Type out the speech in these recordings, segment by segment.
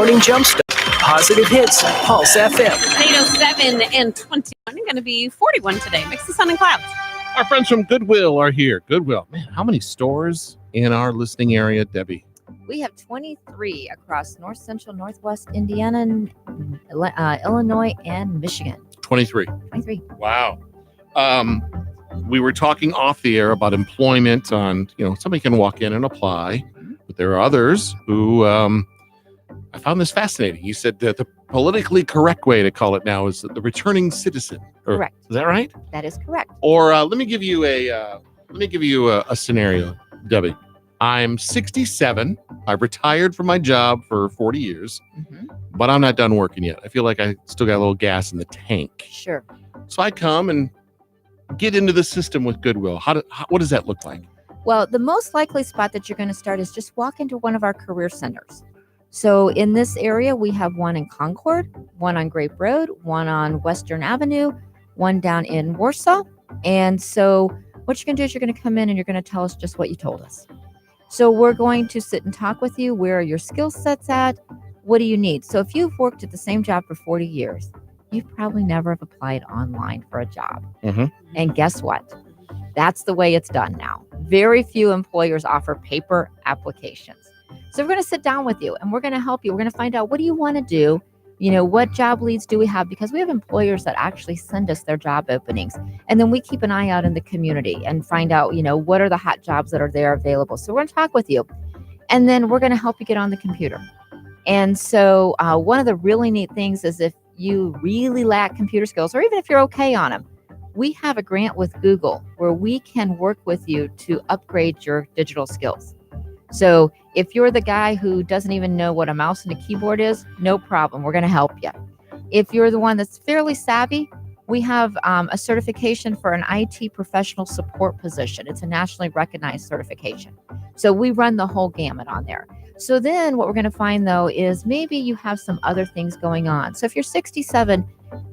morning jumpstart. Positive Hits, Pulse FM. 8:07 and 21. Going to be 41 today. Mix of sun and clouds. Our friends from Goodwill are here. Goodwill. Man, how many stores in our listening area, Debbie? We have 23 across North Central, Northwest Indiana, Illinois, and Michigan. 23. 23. Wow. We were talking off the air about employment on, somebody can walk in and apply, but there are others who, I found this fascinating. You said that the politically correct way to call it now is the returning citizen. Correct. Is that right? That is correct. Or let me give you a scenario, Debbie. I'm 67. I've retired from my job for 40 years, but I'm not done working yet. I feel like I still got a little gas in the tank. Sure. So I come and get into the system with Goodwill. What does that look like? Well, the most likely spot that you're going to start is just walk into one of our career centers. So in this area, we have one in Concord, one on Grape Road, one on Western Avenue, one down in Warsaw. And so what you're going to do is you're going to come in and you're going to tell us just what you told us. So we're going to sit and talk with you. Where are your skill sets at? What do you need? So if you've worked at the same job for 40 years, you've probably never have applied online for a job. And guess what? That's the way it's done now. Very few employers offer paper applications. So we're going to sit down with you and we're going to help you. We're going to find out, what do you want to do? What job leads do we have? Because we have employers that actually send us their job openings. And then we keep an eye out in the community and find out, what are the hot jobs that are there available. So we're going to talk with you. And then we're going to help you get on the computer. And so one of the really neat things is if you really lack computer skills, or even if you're okay on them, we have a grant with Google where we can work with you to upgrade your digital skills. So if you're the guy who doesn't even know what a mouse and a keyboard is, no problem. We're going to help you. If you're the one that's fairly savvy, we have a certification for an IT professional support position. It's a nationally recognized certification. So we run the whole gamut on there. So then what we're going to find, though, is maybe you have some other things going on. So if you're 67,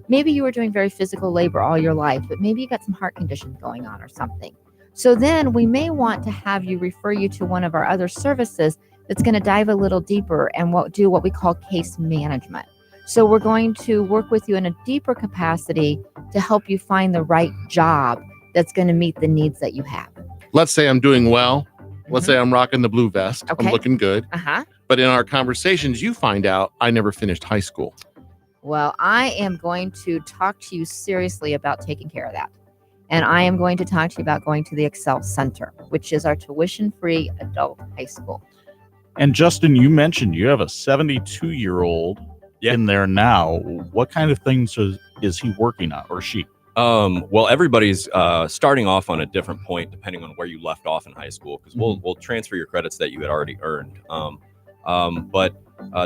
maybe you were doing very physical labor all your life, but maybe you got some heart conditions going on or something. So then we may want to have you refer you to one of our other services that's going to dive a little deeper and do what we call case management. So we're going to work with you in a deeper capacity to help you find the right job that's going to meet the needs that you have. Let's say I'm doing well. Let's say I'm rocking the blue vest. Okay. I'm looking good. Uh-huh. But in our conversations, you find out I never finished high school. Well, I am going to talk to you seriously about taking care of that. And I am going to talk to you about going to the Excel Center, which is our tuition-free adult high school. And Justin, you mentioned you have a 72-year-old in there now. What kind of things is he working on, or she? Well, everybody's starting off on a different point depending on where you left off in high school, because we'll transfer your credits that you had already earned. But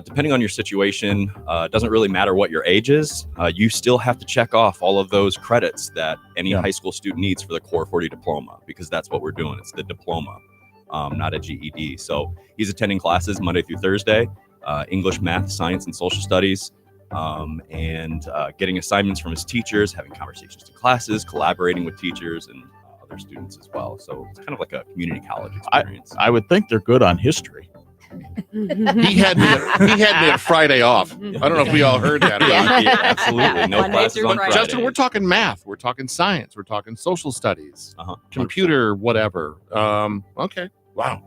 depending on your situation, it doesn't really matter what your age is. You still have to check off all of those credits that any high school student needs for the Core 40 diploma, because that's what we're doing. It's the diploma, not a GED. So he's attending classes Monday through Thursday, English, math, science, and social studies, and getting assignments from his teachers, having conversations in classes, collaborating with teachers and other students as well. So it's kind of like a community college experience. I would think they're good on history. He had me at Friday off. I don't know if we all heard that. Yeah, absolutely. No classes on Friday. Justin, we're talking math. We're talking science. We're talking social studies, computer, whatever. Okay. Wow.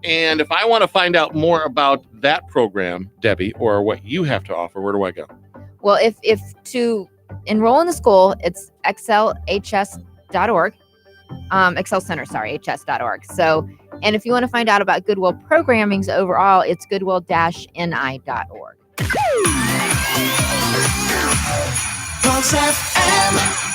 And if I want to find out more about that program, Debbie, or what you have to offer, where do I go? Well, if to enroll in the school, it's excelhs.org. Excel Center, hs.org. So, and if you want to find out about Goodwill programmings overall, it's goodwill-ni.org. Pulse FM.